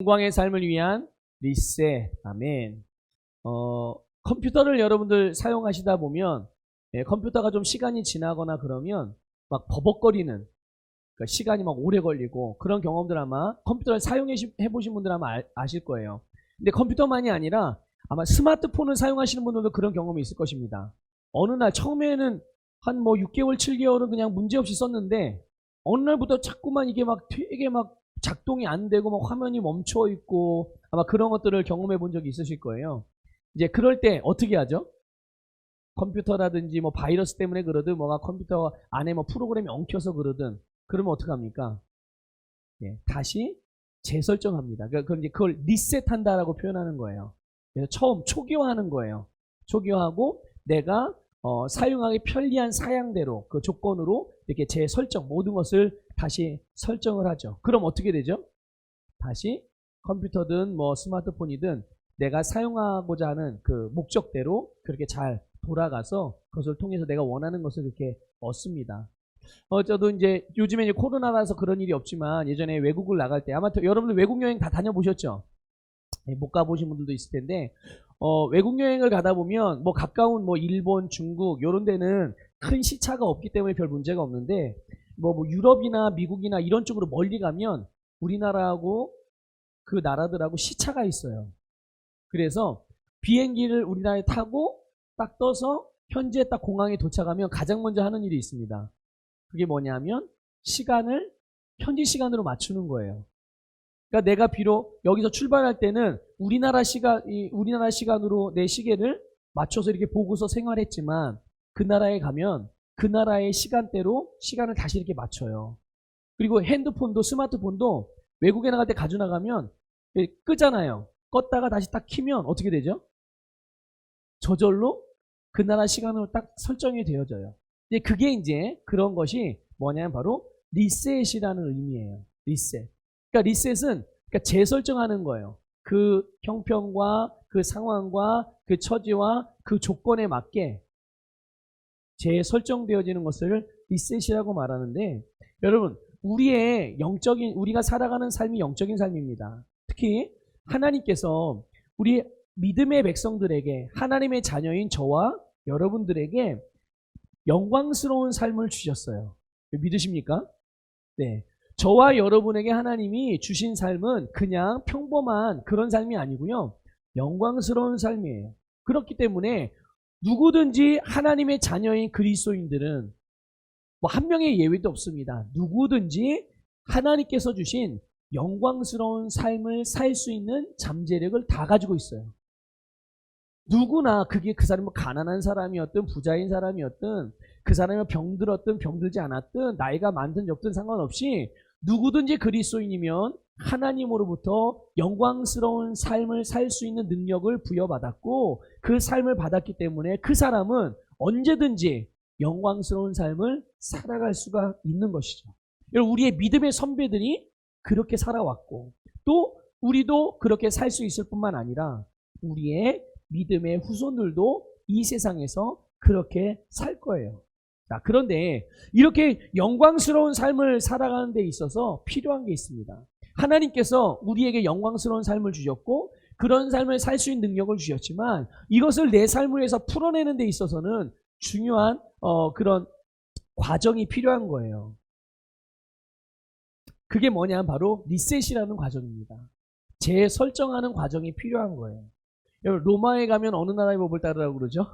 영광의 삶을 위한 리셋. 아멘. 컴퓨터를 여러분들 사용하시다 보면 컴퓨터가 좀 시간이 지나거나 그러면 막 버벅거리는, 그러니까 시간이 막 오래 걸리고 그런 경험들 아마 컴퓨터를 사용해 보신 분들 아마 아실 거예요. 근데 컴퓨터만이 아니라 아마 스마트폰을 사용하시는 분들도 그런 경험이 있을 것입니다. 어느 날 처음에는 한 6개월, 7개월은 그냥 문제없이 썼는데 어느 날부터 자꾸만 이게 막 되게 막 작동이 안 되고 막 화면이 멈춰 있고 아마 그런 것들을 경험해 본 적이 있으실 거예요. 이제 그럴 때 어떻게 하죠? 컴퓨터라든지 바이러스 때문에 그러든 뭐가 컴퓨터 안에 프로그램이 엉켜서 그러든 그러면 어떡합니까? 다시 재설정합니다. 그걸 리셋한다라고 표현하는 거예요. 그래서 처음 초기화하는 거예요. 초기화하고 내가 사용하기 편리한 사양대로 그 조건으로 이렇게 재설정, 모든 것을 다시 설정을 하죠. 그럼 어떻게 되죠? 다시 컴퓨터든 스마트폰이든 내가 사용하고자 하는 그 목적대로 그렇게 잘 돌아가서 그것을 통해서 내가 원하는 것을 이렇게 얻습니다. 저도 이제 요즘에 이제 코로나라서 그런 일이 없지만 예전에 외국을 나갈 때 아마 여러분들 외국 여행 다 다녀보셨죠? 못 가보신 분들도 있을 텐데 외국 여행을 가다 보면 가까운 일본, 중국 이런 데는 큰 시차가 없기 때문에 별 문제가 없는데 유럽이나 미국이나 이런 쪽으로 멀리 가면 우리나라하고 그 나라들하고 시차가 있어요. 그래서 비행기를 우리나라에 타고 딱 떠서 현지에 딱 공항에 도착하면 가장 먼저 하는 일이 있습니다. 그게 뭐냐면 시간을 현지 시간으로 맞추는 거예요. 그러니까 내가 비록 여기서 출발할 때는 우리나라 시간으로 내 시계를 맞춰서 이렇게 보고서 생활했지만 그 나라에 가면 그 나라의 시간대로 시간을 다시 이렇게 맞춰요. 그리고 핸드폰도 스마트폰도 외국에 나갈 때 가지고 나가면 끄잖아요. 껐다가 다시 딱 키면 어떻게 되죠? 저절로 그 나라 시간으로 딱 설정이 되어져요. 그게 이제 그런 것이 뭐냐면 바로 리셋이라는 의미예요. 리셋. 그러니까 리셋은 재설정하는 거예요. 그 형편과 그 상황과 그 처지와 그 조건에 맞게 재설정되어지는 것을 리셋이라고 말하는데, 여러분 우리가 살아가는 삶이 영적인 삶입니다. 특히 하나님께서 우리 믿음의 백성들에게, 하나님의 자녀인 저와 여러분들에게 영광스러운 삶을 주셨어요. 믿으십니까? 네. 저와 여러분에게 하나님이 주신 삶은 그냥 평범한 그런 삶이 아니고요. 영광스러운 삶이에요. 그렇기 때문에 누구든지 하나님의 자녀인 그리스도인들은 한 명의 예외도 없습니다. 누구든지 하나님께서 주신 영광스러운 삶을 살 수 있는 잠재력을 다 가지고 있어요. 누구나 그게 그 사람이 가난한 사람이었든 부자인 사람이었든 그 사람이 병들었든 병들지 않았든 나이가 많든 적든 상관없이 누구든지 그리스도인이면 하나님으로부터 영광스러운 삶을 살 수 있는 능력을 부여받았고 그 삶을 받았기 때문에 그 사람은 언제든지 영광스러운 삶을 살아갈 수가 있는 것이죠. 우리의 믿음의 선배들이 그렇게 살아왔고 또 우리도 그렇게 살 수 있을 뿐만 아니라 우리의 믿음의 후손들도 이 세상에서 그렇게 살 거예요. 자, 그런데 이렇게 영광스러운 삶을 살아가는 데 있어서 필요한 게 있습니다. 하나님께서 우리에게 영광스러운 삶을 주셨고 그런 삶을 살 수 있는 능력을 주셨지만 이것을 내 삶을 위해서 풀어내는 데 있어서는 중요한 그런 과정이 필요한 거예요. 그게 뭐냐면 바로 리셋이라는 과정입니다. 재설정하는 과정이 필요한 거예요. 여러분 로마에 가면 어느 나라의 법을 따르라고 그러죠?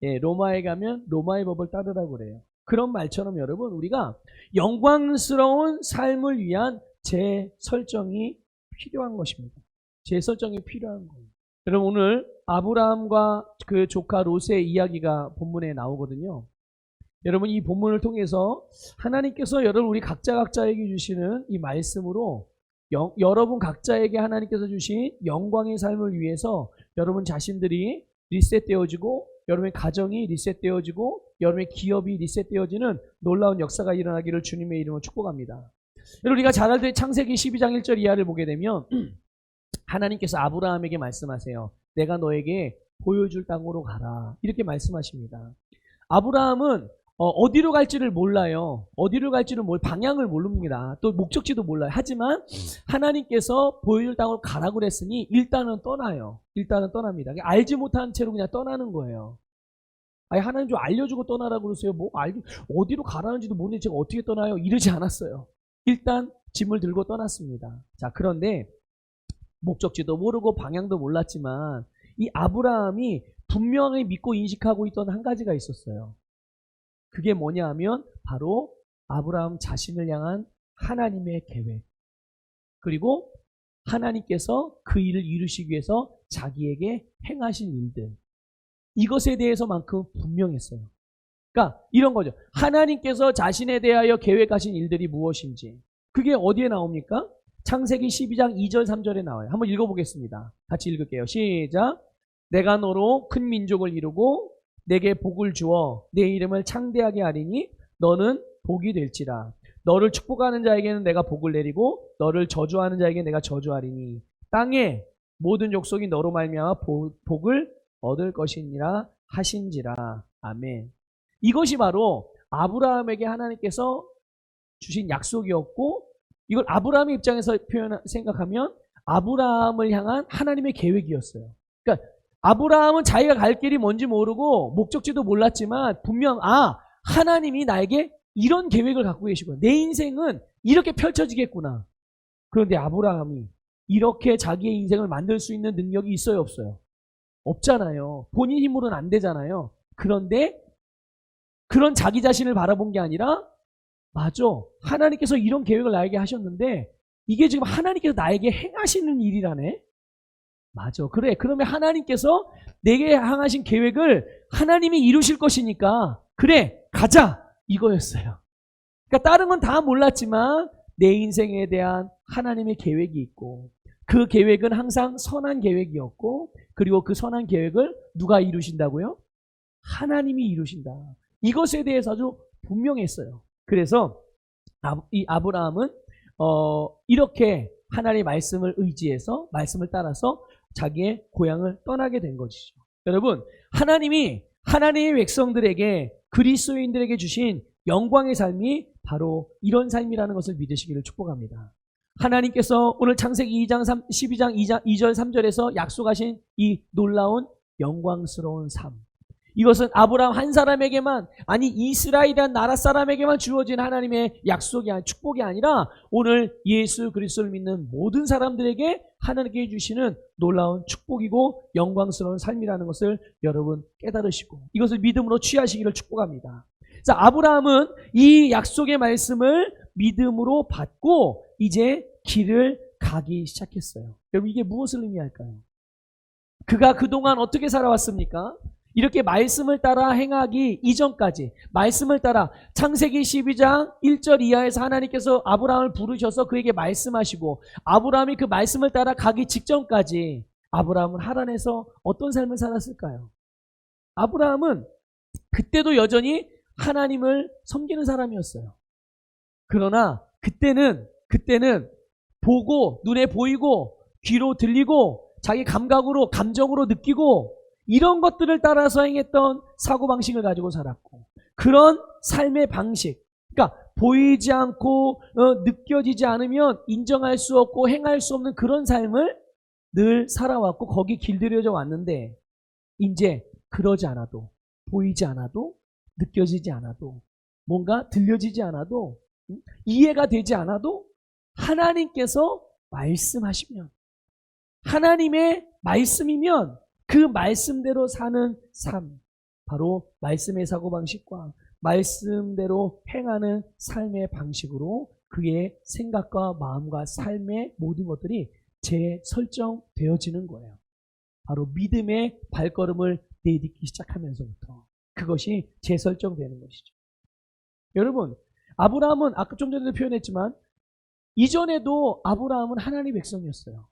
로마에 가면 로마의 법을 따르라고 그래요. 그런 말처럼 여러분 우리가 영광스러운 삶을 위한 재설정이 필요한 것입니다. 재설정이 필요한 거예요. 여러분 오늘 아브라함과 그 조카 롯의 이야기가 본문에 나오거든요. 여러분 이 본문을 통해서 하나님께서 여러분 우리 각자에게 주시는 이 말씀으로 여러분 각자에게 하나님께서 주신 영광의 삶을 위해서 여러분 자신들이 리셋되어지고 여러분의 가정이 리셋되어지고 여러분의 기업이 리셋되어지는 놀라운 역사가 일어나기를 주님의 이름으로 축복합니다. 여러분 우리가 잘 알던 창세기 12장 1절 이하를 보게 되면 하나님께서 아브라함에게 말씀하세요. 내가 너에게 보여줄 땅으로 가라. 이렇게 말씀하십니다. 아브라함은 어디로 갈지를 몰라요. 어디로 갈지를 방향을 모릅니다. 또 목적지도 몰라요. 하지만 하나님께서 보여줄 땅으로 가라고 그랬으니 일단은 떠나요. 일단은 떠납니다. 알지 못한 채로 그냥 떠나는 거예요. 아니, 하나님 좀 알려주고 떠나라고 그러세요. 어디로 가라는지도 모르는데 제가 어떻게 떠나요? 이러지 않았어요. 일단 짐을 들고 떠났습니다. 자, 그런데 목적지도 모르고 방향도 몰랐지만 이 아브라함이 분명히 믿고 인식하고 있던 한 가지가 있었어요. 그게 뭐냐 하면 바로 아브라함 자신을 향한 하나님의 계획, 그리고 하나님께서 그 일을 이루시기 위해서 자기에게 행하신 일들, 이것에 대해서만큼 분명했어요. 그러니까 이런 거죠. 하나님께서 자신에 대하여 계획하신 일들이 무엇인지, 그게 어디에 나옵니까? 창세기 12장 2절 3절에 나와요. 한번 읽어보겠습니다. 같이 읽을게요. 시작. 내가 너로 큰 민족을 이루고 내게 복을 주어 내 이름을 창대하게 하리니 너는 복이 될지라. 너를 축복하는 자에게는 내가 복을 내리고 너를 저주하는 자에게 내가 저주하리니 땅에 모든 족속이 너로 말미암아 복을 얻을 것이니라 하신지라. 아멘. 이것이 바로 아브라함에게 하나님께서 주신 약속이었고, 이걸 아브라함의 입장에서 생각하면 아브라함을 향한 하나님의 계획이었어요. 그러니까 아브라함은 자기가 갈 길이 뭔지 모르고 목적지도 몰랐지만 분명 하나님이 나에게 이런 계획을 갖고 계시구나. 내 인생은 이렇게 펼쳐지겠구나. 그런데 아브라함이 이렇게 자기의 인생을 만들 수 있는 능력이 있어요, 없어요? 없잖아요. 본인 힘으로는 안 되잖아요. 그런데 그런 자기 자신을 바라본 게 아니라 맞아, 하나님께서 이런 계획을 나에게 하셨는데 이게 지금 하나님께서 나에게 행하시는 일이라네. 맞아. 그래. 그러면 하나님께서 내게 향하신 계획을 하나님이 이루실 것이니까 그래, 가자. 이거였어요. 그러니까 다른 건 다 몰랐지만 내 인생에 대한 하나님의 계획이 있고, 그 계획은 항상 선한 계획이었고, 그리고 그 선한 계획을 누가 이루신다고요? 하나님이 이루신다. 이것에 대해서 아주 분명했어요. 그래서 이 아브라함은 이렇게 하나님의 말씀을 의지해서, 말씀을 따라서 자기의 고향을 떠나게 된 것이죠. 여러분, 하나님이 하나님의 백성들에게, 그리스도인들에게 주신 영광의 삶이 바로 이런 삶이라는 것을 믿으시기를 축복합니다. 하나님께서 오늘 창세기 12장 2절 3절에서 약속하신 이 놀라운 영광스러운 삶, 이것은 아브라함 한 사람에게만, 아니 이스라엘이란 나라 사람에게만 주어진 하나님의 약속이, 축복이 아니라 오늘 예수 그리스도를 믿는 모든 사람들에게 하나님께 주시는 놀라운 축복이고 영광스러운 삶이라는 것을 여러분 깨달으시고 이것을 믿음으로 취하시기를 축복합니다. 자, 아브라함은 이 약속의 말씀을 믿음으로 받고 이제 길을 가기 시작했어요. 여러분, 이게 무엇을 의미할까요? 그가 그동안 어떻게 살아왔습니까? 이렇게 말씀을 따라 행하기 이전까지, 말씀을 따라 창세기 12장 1절 이하에서 하나님께서 아브라함을 부르셔서 그에게 말씀하시고 아브라함이 그 말씀을 따라 가기 직전까지 아브라함은 하란에서 어떤 삶을 살았을까요? 아브라함은 그때도 여전히 하나님을 섬기는 사람이었어요. 그러나 그때는 보고, 눈에 보이고, 귀로 들리고, 자기 감각으로, 감정으로 느끼고, 이런 것들을 따라서 행했던 사고방식을 가지고 살았고, 그런 삶의 방식, 그러니까 보이지 않고 느껴지지 않으면 인정할 수 없고 행할 수 없는 그런 삶을 늘 살아왔고 거기 길들여져 왔는데, 이제 그러지 않아도, 보이지 않아도, 느껴지지 않아도, 뭔가 들려지지 않아도, 이해가 되지 않아도 하나님께서 말씀하시면, 하나님의 말씀이면 그 말씀대로 사는 삶, 바로 말씀의 사고방식과 말씀대로 행하는 삶의 방식으로 그의 생각과 마음과 삶의 모든 것들이 재설정되어지는 거예요. 바로 믿음의 발걸음을 내딛기 시작하면서부터 그것이 재설정되는 것이죠. 여러분, 아브라함은 아까 좀 전에도 표현했지만 이전에도 아브라함은 하나님의 백성이었어요.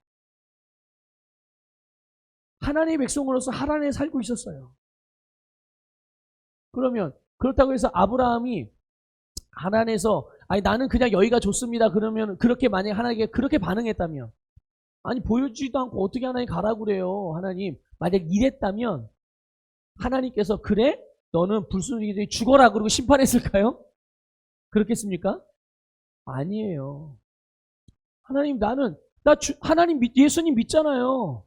하나님의 백성으로서 하란에 살고 있었어요. 그러면 그렇다고 해서 아브라함이 하란에서 아니 나는 그냥 여기가 좋습니다. 그러면 그렇게 만약에 하나님께 그렇게 반응했다면, 아니 보여주지도 않고 어떻게 하나님 가라고 그래요. 하나님 만약 이랬다면 하나님께서 그래? 너는 불순종이 죽어라 그러고 심판했을까요? 그렇겠습니까? 아니에요. 하나님 하나님 예수님 믿잖아요.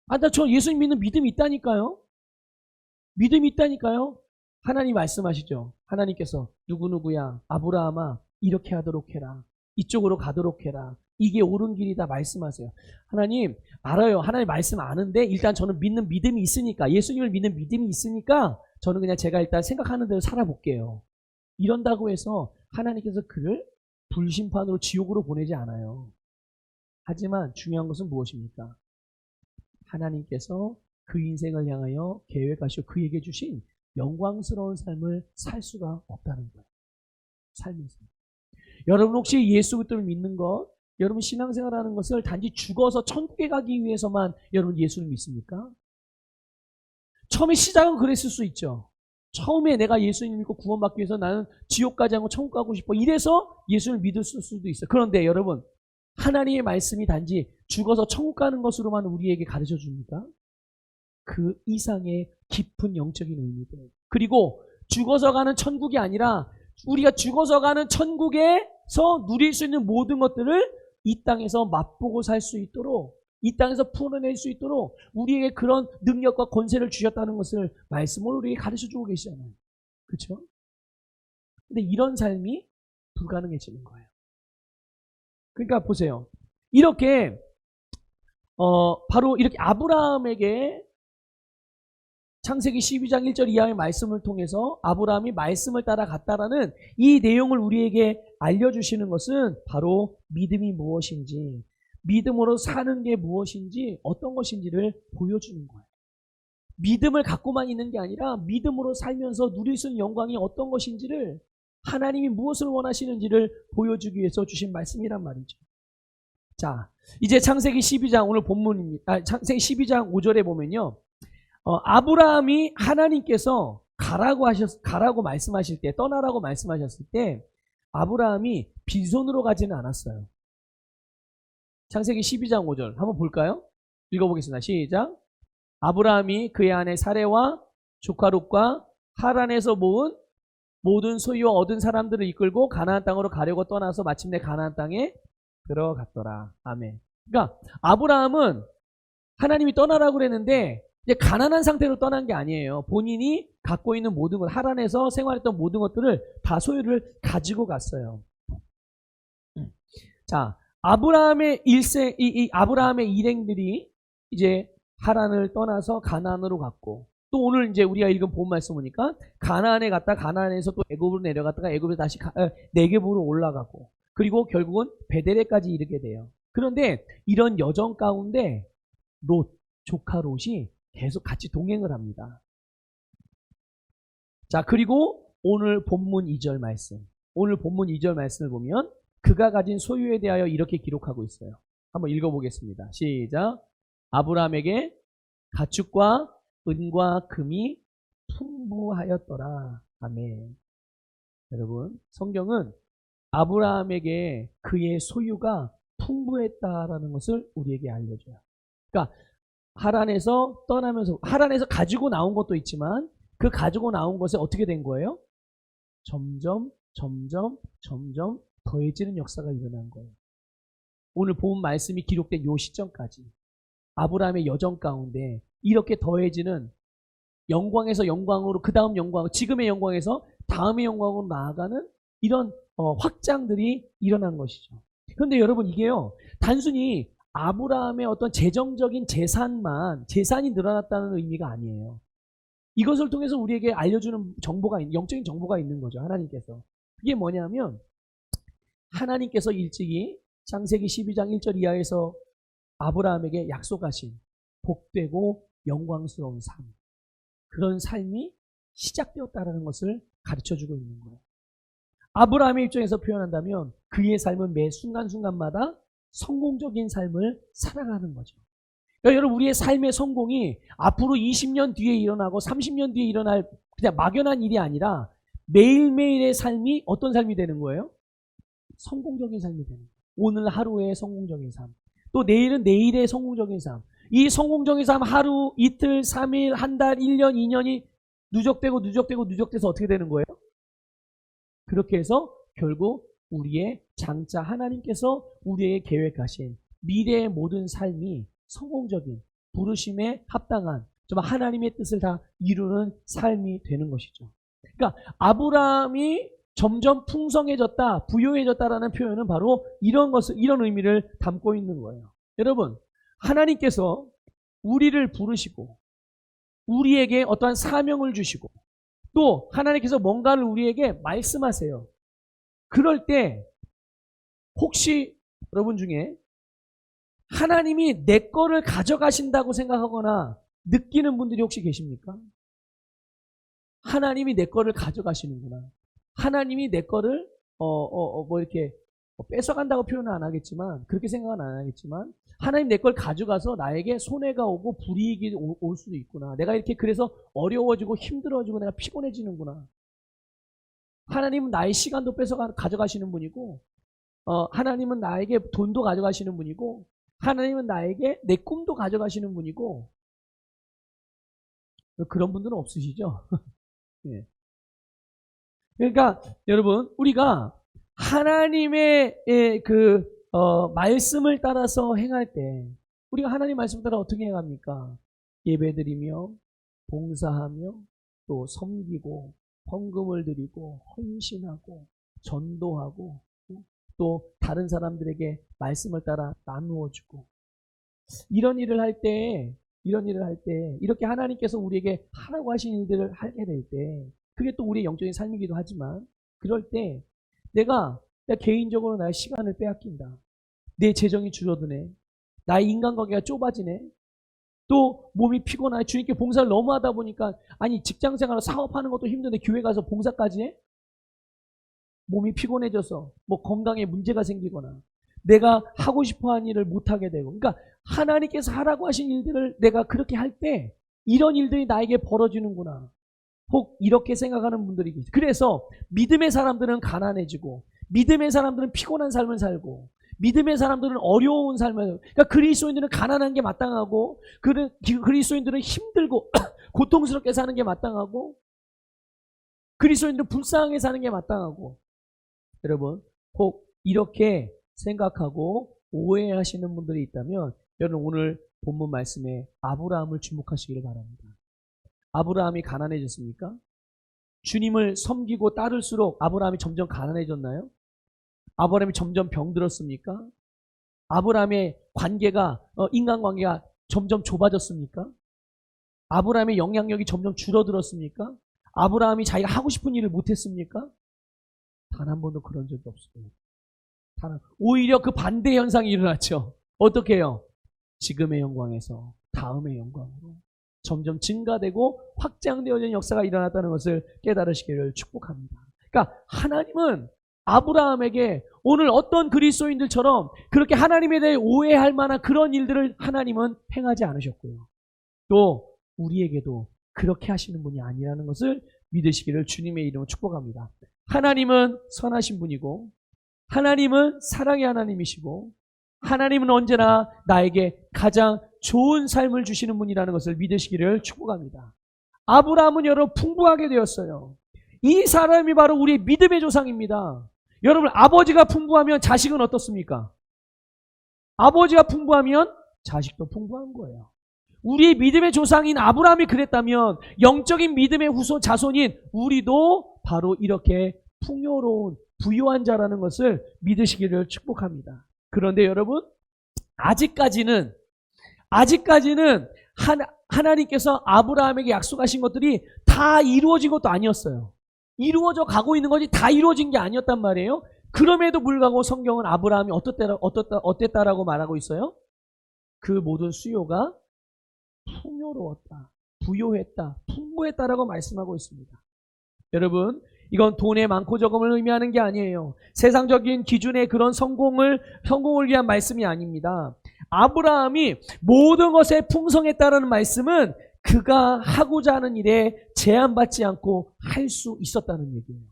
나 저 예수님 믿는 믿음이 있다니까요. 믿음이 있다니까요. 하나님 말씀하시죠. 하나님께서 누구누구야 아브라함아 이렇게 하도록 해라. 이쪽으로 가도록 해라. 이게 옳은 길이다 말씀하세요. 하나님 알아요. 하나님 말씀 아는데 일단 저는 믿는 믿음이 있으니까 예수님을 믿는 믿음이 있으니까 저는 그냥 제가 일단 생각하는 대로 살아볼게요. 이런다고 해서 하나님께서 그를 불심판으로 지옥으로 보내지 않아요. 하지만 중요한 것은 무엇입니까? 하나님께서 그 인생을 향하여 계획하시고 그에게 주신 영광스러운 삶을 살 수가 없다는 거예요. 살면서. 여러분 혹시 예수 그리스도를 믿는 것, 여러분 신앙생활하는 것을 단지 죽어서 천국에 가기 위해서만 여러분 예수를 믿습니까? 처음에 시작은 그랬을 수 있죠. 처음에 내가 예수님 믿고 구원받기 위해서 나는 지옥 가지 않고 천국 가고 싶어. 이래서 예수를 믿을 수도 있어요. 그런데 여러분 하나님의 말씀이 단지 죽어서 천국 가는 것으로만 우리에게 가르쳐 줍니까? 그 이상의 깊은 영적인 의미들. 그리고 죽어서 가는 천국이 아니라 우리가 죽어서 가는 천국에서 누릴 수 있는 모든 것들을 이 땅에서 맛보고 살 수 있도록 이 땅에서 풀어낼 수 있도록 우리에게 그런 능력과 권세를 주셨다는 것을 말씀으로 우리에게 가르쳐주고 계시잖아요. 그렇죠? 근데 이런 삶이 불가능해지는 거예요. 그러니까 보세요. 이렇게 바로 이렇게 아브라함에게 창세기 12장 1절 이하의 말씀을 통해서 아브라함이 말씀을 따라갔다라는 이 내용을 우리에게 알려주시는 것은 바로 믿음이 무엇인지, 믿음으로 사는 게 무엇인지, 어떤 것인지를 보여주는 거예요. 믿음을 갖고만 있는 게 아니라 믿음으로 살면서 누릴 수 있는 영광이 어떤 것인지를 하나님이 무엇을 원하시는지를 보여주기 위해서 주신 말씀이란 말이죠. 자, 이제 창세기 12장 오늘 본문입니다. 창세기 12장 5절에 보면요. 아브라함이 하나님께서 가라고 말씀하실 때, 떠나라고 말씀하셨을 때 아브라함이 빈손으로 가지는 않았어요. 창세기 12장 5절 한번 볼까요? 읽어보겠습니다. 시작. 아브라함이 그의 아내 사레와 조카 롯과 하란에서 모은 모든 소유와 얻은 사람들을 이끌고 가나안 땅으로 가려고 떠나서 마침내 가나안 땅에 들어갔더라. 아멘. 그러니까 아브라함은 하나님이 떠나라고 그랬는데 이제 가난한 상태로 떠난 게 아니에요. 본인이 갖고 있는 모든 것, 하란에서 생활했던 모든 것들을 다 소유를 가지고 갔어요. 자, 아브라함의 아브라함의 일행들이 이제 하란을 떠나서 가나안으로 갔고, 또 오늘 이제 우리가 읽은 본 말씀 보니까 가나안에 갔다 가나안에서 또 애굽으로 내려갔다가 애굽에 다시 네겝으로 올라가고, 그리고 결국은 베델에까지 이르게 돼요. 그런데 이런 여정 가운데 조카 롯이 계속 같이 동행을 합니다. 자, 그리고 오늘 본문 2절 말씀. 오늘 본문 2절 말씀을 보면 그가 가진 소유에 대하여 이렇게 기록하고 있어요. 한번 읽어보겠습니다. 시작. 아브라함에게 가축과 은과 금이 풍부하였더라. 아멘. 여러분, 성경은 아브라함에게 그의 소유가 풍부했다라는 것을 우리에게 알려줘요. 그러니까 하란에서 떠나면서 하란에서 가지고 나온 것도 있지만 그 가지고 나온 것에 어떻게 된 거예요? 점점 더해지는 역사가 일어난 거예요. 오늘 본 말씀이 기록된 이 시점까지 아브라함의 여정 가운데 이렇게 더해지는 영광에서 영광으로 그 다음 영광, 지금의 영광에서 다음의 영광으로 나아가는 이런 확장들이 일어난 것이죠. 그런데 여러분 이게요 단순히 아브라함의 어떤 재정적인 재산이 늘어났다는 의미가 아니에요. 이것을 통해서 우리에게 알려주는 영적인 정보가 있는 거죠. 하나님께서. 이게 뭐냐면 하나님께서 일찍이 창세기 12장 1절 이하에서 아브라함에게 약속하신 복되고 영광스러운 삶, 그런 삶이 시작되었다는 것을 가르쳐주고 있는 거예요. 아브라함의 입장에서 표현한다면 그의 삶은 매 순간순간마다 성공적인 삶을 살아가는 거죠. 그러니까 여러분 우리의 삶의 성공이 앞으로 20년 뒤에 일어나고 30년 뒤에 일어날 그냥 막연한 일이 아니라 매일매일의 삶이 어떤 삶이 되는 거예요? 성공적인 삶이 되는 거예요. 오늘 하루의 성공적인 삶, 또 내일은 내일의 성공적인 삶. 이 성공적인 삶 하루, 이틀, 3일, 한 달, 1년, 2년이 누적돼서 어떻게 되는 거예요? 그렇게 해서 결국 우리의 장차 하나님께서 우리에게 계획하신 미래의 모든 삶이 성공적인 부르심에 합당한 정말 하나님의 뜻을 다 이루는 삶이 되는 것이죠. 그러니까 아브라함이 점점 풍성해졌다, 부유해졌다라는 표현은 바로 이런 의미를 담고 있는 거예요. 여러분, 하나님께서 우리를 부르시고 우리에게 어떠한 사명을 주시고 또 하나님께서 뭔가를 우리에게 말씀하세요. 그럴 때 혹시 여러분 중에 하나님이 내 거를 가져가신다고 생각하거나 느끼는 분들이 혹시 계십니까? 하나님이 내 거를 가져가시는구나. 하나님이 내 거를 이렇게 뺏어간다고 표현은 안 하겠지만, 그렇게 생각은 안 하겠지만, 하나님 내 걸 가져가서 나에게 손해가 오고 불이익이 올 수도 있구나. 내가 이렇게 그래서 어려워지고 힘들어지고 내가 피곤해지는구나. 하나님은 나의 시간도 가져가시는 분이고, 하나님은 나에게 돈도 가져가시는 분이고, 하나님은 나에게 내 꿈도 가져가시는 분이고, 그런 분들은 없으시죠? 네. 그러니까 여러분, 우리가 하나님의 말씀을 따라서 행할 때 우리가 하나님 말씀을 따라 어떻게 행합니까? 예배드리며 봉사하며 또 섬기고 헌금을 드리고 헌신하고 전도하고 또 다른 사람들에게 말씀을 따라 나누어주고 이런 일을 할 때 이렇게 하나님께서 우리에게 하라고 하신 일들을 하게 될 때 그게 또 우리의 영적인 삶이기도 하지만 그럴 때 내가 개인적으로 나의 시간을 빼앗긴다. 내 재정이 줄어드네. 나의 인간관계가 좁아지네. 또 몸이 피곤하네. 주님께 봉사를 너무 하다 보니까 아니 직장생활 사업하는 것도 힘든데 교회 가서 봉사까지 해? 몸이 피곤해져서 뭐 건강에 문제가 생기거나 내가 하고 싶어하는 일을 못하게 되고 그러니까 하나님께서 하라고 하신 일들을 내가 그렇게 할 때 이런 일들이 나에게 벌어지는구나. 혹 이렇게 생각하는 분들이 계세요. 그래서 믿음의 사람들은 가난해지고 믿음의 사람들은 피곤한 삶을 살고 믿음의 사람들은 어려운 삶을 살고 그러니까 그리스도인들은 가난한 게 마땅하고 그리스도인들은 힘들고 고통스럽게 사는 게 마땅하고 그리스도인들은 불쌍하게 사는 게 마땅하고 여러분 혹 이렇게 생각하고 오해하시는 분들이 있다면 여러분 오늘 본문 말씀에 아브라함을 주목하시기를 바랍니다. 아브라함이 가난해졌습니까? 주님을 섬기고 따를수록 아브라함이 점점 가난해졌나요? 아브라함이 점점 병들었습니까? 아브라함의 인간관계가 점점 좁아졌습니까? 아브라함의 영향력이 점점 줄어들었습니까? 아브라함이 자기가 하고 싶은 일을 못했습니까? 단 한 번도 그런 적이 없어요. 오히려 그 반대 현상이 일어났죠. 어떻게 해요? 지금의 영광에서 다음의 영광으로 점점 증가되고 확장되어지는 역사가 일어났다는 것을 깨달으시기를 축복합니다. 그러니까 하나님은 아브라함에게 오늘 어떤 그리스도인들처럼 그렇게 하나님에 대해 오해할 만한 그런 일들을 하나님은 행하지 않으셨고요. 또 우리에게도 그렇게 하시는 분이 아니라는 것을 믿으시기를 주님의 이름으로 축복합니다. 하나님은 선하신 분이고 하나님은 사랑의 하나님이시고 하나님은 언제나 나에게 가장 좋은 삶을 주시는 분이라는 것을 믿으시기를 축복합니다. 아브라함은 여러분 풍부하게 되었어요. 이 사람이 바로 우리의 믿음의 조상입니다. 여러분 아버지가 풍부하면 자식은 어떻습니까? 아버지가 풍부하면 자식도 풍부한 거예요. 우리의 믿음의 조상인 아브라함이 그랬다면 영적인 믿음의 후손 자손인 우리도 바로 이렇게 풍요로운 부유한 자라는 것을 믿으시기를 축복합니다. 그런데 여러분 아직까지는 하나님께서 아브라함에게 약속하신 것들이 다 이루어진 것도 아니었어요. 이루어져 가고 있는 것이 다 이루어진 게 아니었단 말이에요. 그럼에도 불구하고 성경은 아브라함이 어땠다라고 말하고 있어요? 그 모든 수요가 풍요로웠다, 부요했다, 풍부했다라고 말씀하고 있습니다. 여러분 이건 돈의 많고 적음을 의미하는 게 아니에요. 세상적인 기준의 그런 성공을 위한 말씀이 아닙니다. 아브라함이 모든 것에 풍성했다라는 말씀은 그가 하고자 하는 일에 제한받지 않고 할 수 있었다는 얘기예요.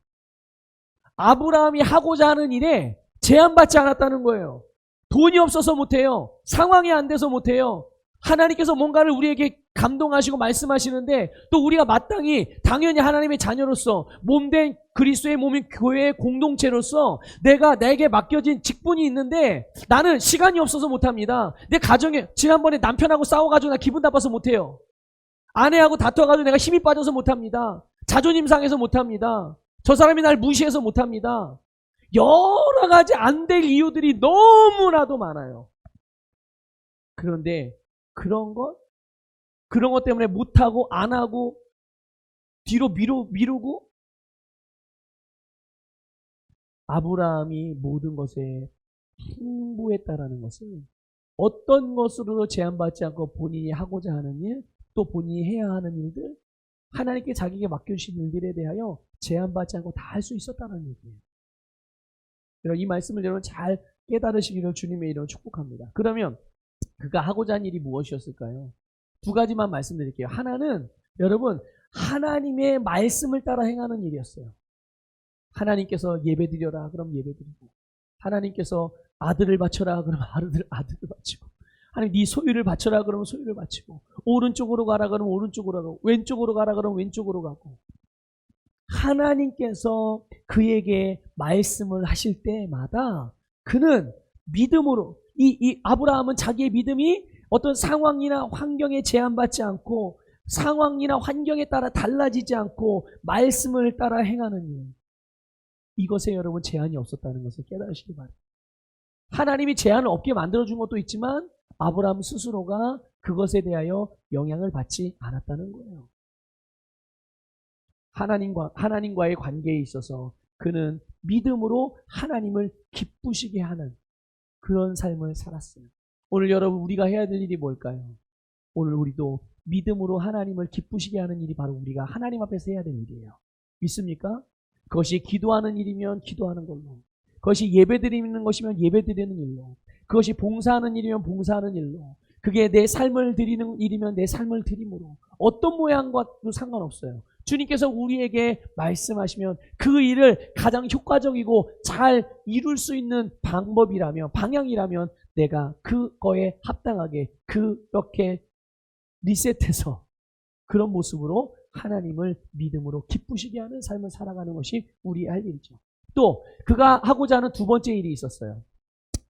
아브라함이 하고자 하는 일에 제한받지 않았다는 거예요. 돈이 없어서 못해요. 상황이 안 돼서 못해요. 하나님께서 뭔가를 우리에게 감동하시고 말씀하시는데 또 우리가 마땅히 당연히 하나님의 자녀로서 몸된 그리스도의 몸인 교회의 공동체로서 내게 맡겨진 직분이 있는데 나는 시간이 없어서 못합니다. 내 가정에 지난번에 남편하고 싸워가지고 나 기분 나빠서 못해요. 아내하고 다퉈가지고 내가 힘이 빠져서 못합니다. 자존심 상해서 못합니다. 저 사람이 날 무시해서 못합니다. 여러 가지 안 될 이유들이 너무나도 많아요. 그런데 그런 것 때문에 못하고 안 하고 뒤로 미루고 아브라함이 모든 것에 풍부했다라는 것은 어떤 것으로도 제한받지 않고 본인이 하고자 하는 일, 또 본인이 해야 하는 일들, 하나님께 자기에게 맡겨주신 일들에 대하여 제한받지 않고 다 할 수 있었다는 얘기예요. 이 말씀을 여러분 잘 깨달으시기를 주님의 이름으로 축복합니다. 그러면 그가 하고자 한 일이 무엇이었을까요? 두 가지만 말씀드릴게요. 하나는 여러분 하나님의 말씀을 따라 행하는 일이었어요. 하나님께서 예배드려라 그럼 예배드리고, 하나님께서 아들을 바쳐라 그러면 아들을 바치고, 하나님 네 소유를 바쳐라 그러면 소유를 바치고, 오른쪽으로 가라 그러면 오른쪽으로 가고, 왼쪽으로 가라 그러면 왼쪽으로 가고, 하나님께서 그에게 말씀을 하실 때마다 그는 믿음으로, 이 아브라함은 자기의 믿음이 어떤 상황이나 환경에 제한받지 않고 상황이나 환경에 따라 달라지지 않고 말씀을 따라 행하는 일, 이것에 여러분 제한이 없었다는 것을 깨달으시기 바랍니다. 하나님이 제한을 없게 만들어준 것도 있지만 아브라함 스스로가 그것에 대하여 영향을 받지 않았다는 거예요. 하나님과의 관계에 있어서 그는 믿음으로 하나님을 기쁘시게 하는 그런 삶을 살았어요. 오늘 여러분 우리가 해야 될 일이 뭘까요? 오늘 우리도 믿음으로 하나님을 기쁘시게 하는 일이 바로 우리가 하나님 앞에서 해야 될 일이에요. 믿습니까? 그것이 기도하는 일이면 기도하는 걸로, 그것이 예배드리는 것이면 예배드리는 일로, 그것이 봉사하는 일이면 봉사하는 일로, 그게 내 삶을 드리는 일이면 내 삶을 드림으로, 어떤 모양과도 상관없어요. 주님께서 우리에게 말씀하시면 그 일을 가장 효과적이고 잘 이룰 수 있는 방법이라면, 방향이라면 내가 그거에 합당하게 그렇게 리셋해서 그런 모습으로 하나님을 믿음으로 기쁘시게 하는 삶을 살아가는 것이 우리의 할 일이죠. 또 그가 하고자 하는 두 번째 일이 있었어요.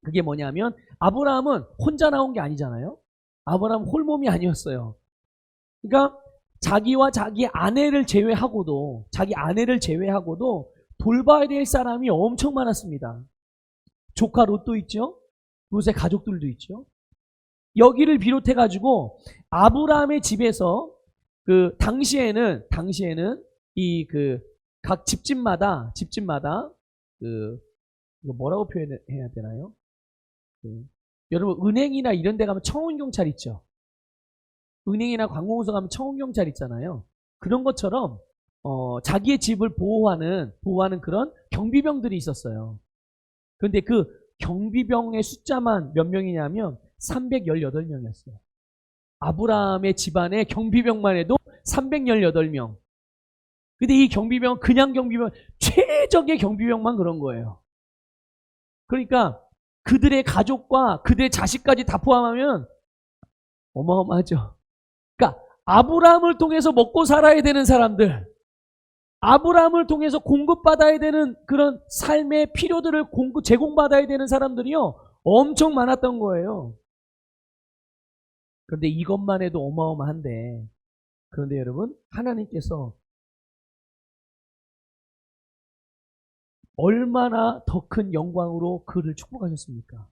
그게 뭐냐면 아브라함은 혼자 나온 게 아니잖아요. 아브라함은 홀몸이 아니었어요. 그러니까 자기와 자기 아내를 제외하고도 돌봐야 될 사람이 엄청 많았습니다. 조카 롯도 있죠. 롯의 가족들도 있죠. 여기를 비롯해 가지고 아브라함의 집에서 그 당시에는 이 각 집집마다 그 이거 뭐라고 표현해야 되나요? 여러분 은행이나 이런 데 가면 청운경찰 있죠. 은행이나 관공서 가면 청운경찰 있잖아요. 그런 것처럼 자기의 집을 보호하는 그런 경비병들이 있었어요. 그런데 그 경비병의 숫자만 몇 명이냐면 318명이었어요. 아브라함의 집안에 경비병만 해도 318명. 근데 이 경비병은 그냥 경비병, 최적의 경비병만 그런 거예요. 그러니까 그들의 가족과 그들의 자식까지 다 포함하면 어마어마하죠. 그러니까 아브라함을 통해서 먹고 살아야 되는 사람들, 아브라함을 통해서 공급받아야 되는 그런 삶의 필요들을 제공받아야 되는 사람들이요 엄청 많았던 거예요. 그런데 이것만 해도 어마어마한데, 그런데 여러분 하나님께서 얼마나 더 큰 영광으로 그를 축복하셨습니까?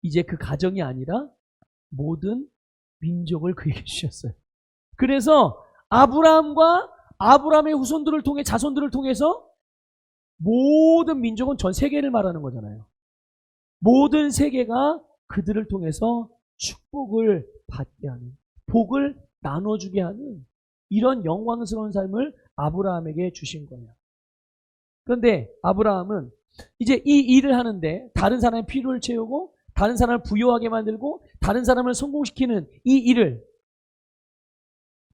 이제 그 가정이 아니라 모든 민족을 그에게 주셨어요. 그래서 아브라함과 아브라함의 후손들을 통해, 자손들을 통해서 모든 민족은 전 세계를 말하는 거잖아요. 모든 세계가 그들을 통해서 축복을 받게 하는, 복을 나눠주게 하는 이런 영광스러운 삶을 아브라함에게 주신 거예요. 그런데 아브라함은 이제 이 일을 하는데 다른 사람의 필요를 채우고 다른 사람을 부유하게 만들고 다른 사람을 성공시키는 이 일을,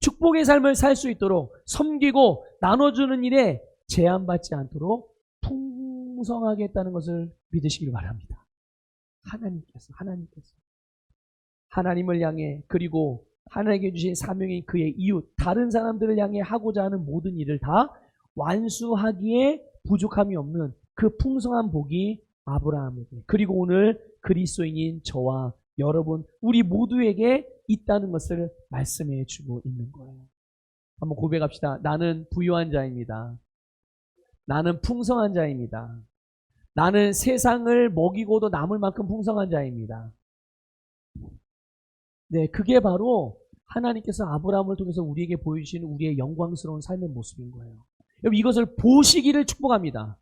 축복의 삶을 살 수 있도록 섬기고 나눠주는 일에 제한받지 않도록 풍성하게 했다는 것을 믿으시길 바랍니다. 하나님을 향해, 그리고 하나님께 주신 사명이 그의 이웃, 다른 사람들을 향해 하고자 하는 모든 일을 다 완수하기에 부족함이 없는 그 풍성한 복이 아브라함에게, 그리고 오늘 그리스도인인 저와 여러분, 우리 모두에게 있다는 것을 말씀해 주고 있는 거예요. 한번 고백합시다. 나는 부유한 자입니다. 나는 풍성한 자입니다. 나는 세상을 먹이고도 남을 만큼 풍성한 자입니다. 네, 그게 바로 하나님께서 아브라함을 통해서 우리에게 보여주시는 우리의 영광스러운 삶의 모습인 거예요. 여러분, 이것을 보시기를 축복합니다.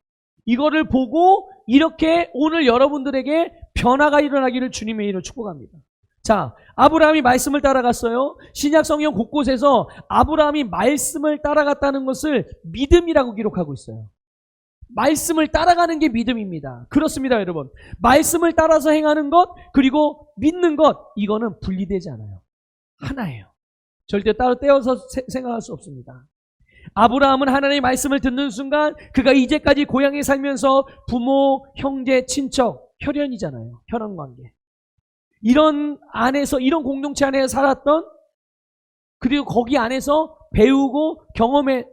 이거를 보고 이렇게 오늘 여러분들에게 변화가 일어나기를 주님의 이름으로 축복합니다. 자, 아브라함이 말씀을 따라갔어요. 신약 성경 곳곳에서 아브라함이 말씀을 따라갔다는 것을 믿음이라고 기록하고 있어요. 말씀을 따라가는 게 믿음입니다. 그렇습니다, 여러분. 말씀을 따라서 행하는 것, 그리고 믿는 것, 이거는 분리되지 않아요. 하나예요. 절대 따로 떼어서 생각할 수 없습니다. 아브라함은 하나님의 말씀을 듣는 순간 그가 이제까지 고향에 살면서 부모, 형제, 친척, 혈연이잖아요. 혈연관계. 이런 안에서, 이런 공동체 안에서 살았던, 그리고 거기 안에서 배우고 경험하며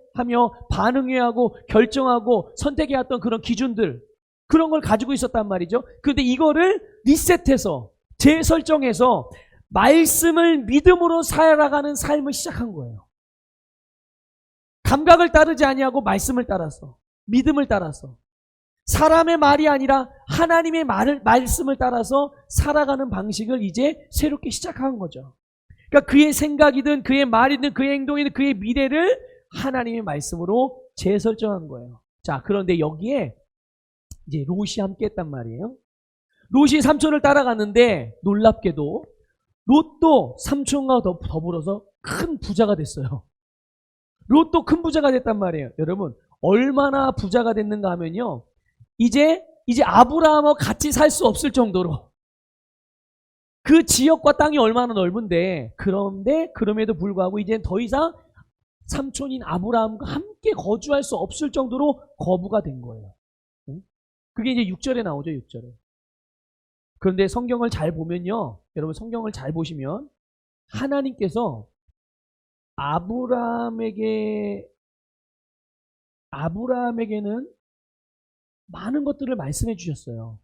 반응해야 하고 결정하고 선택해야 했던 그런 기준들, 그런 걸 가지고 있었단 말이죠. 그런데 이거를 리셋해서 재설정해서 말씀을 믿음으로 살아가는 삶을 시작한 거예요. 감각을 따르지 아니하고 말씀을 따라서, 믿음을 따라서, 사람의 말이 아니라 하나님의 말씀을 따라서 살아가는 방식을 이제 새롭게 시작한 거죠. 그러니까 그의 생각이든 그의 말이든 그의 행동이든 그의 미래를 하나님의 말씀으로 재설정한 거예요. 자, 그런데 여기에 이제 롯이 함께 했단 말이에요. 롯이 삼촌을 따라갔는데 놀랍게도 롯도 삼촌과 더불어서 큰 부자가 됐어요. 롯도 큰 부자가 됐단 말이에요. 여러분, 얼마나 부자가 됐는가 하면요, 이제 아브라함과 같이 살 수 없을 정도로, 그 지역과 땅이 얼마나 넓은데, 그런데 그럼에도 불구하고 이제 더 이상 삼촌인 아브라함과 함께 거주할 수 없을 정도로 거부가 된 거예요. 그게 이제 6절에 나오죠, 6절에. 그런데 성경을 잘 보면요, 여러분, 성경을 잘 보시면 하나님께서 아브라함에게는 많은 것들을 말씀해 주셨어요.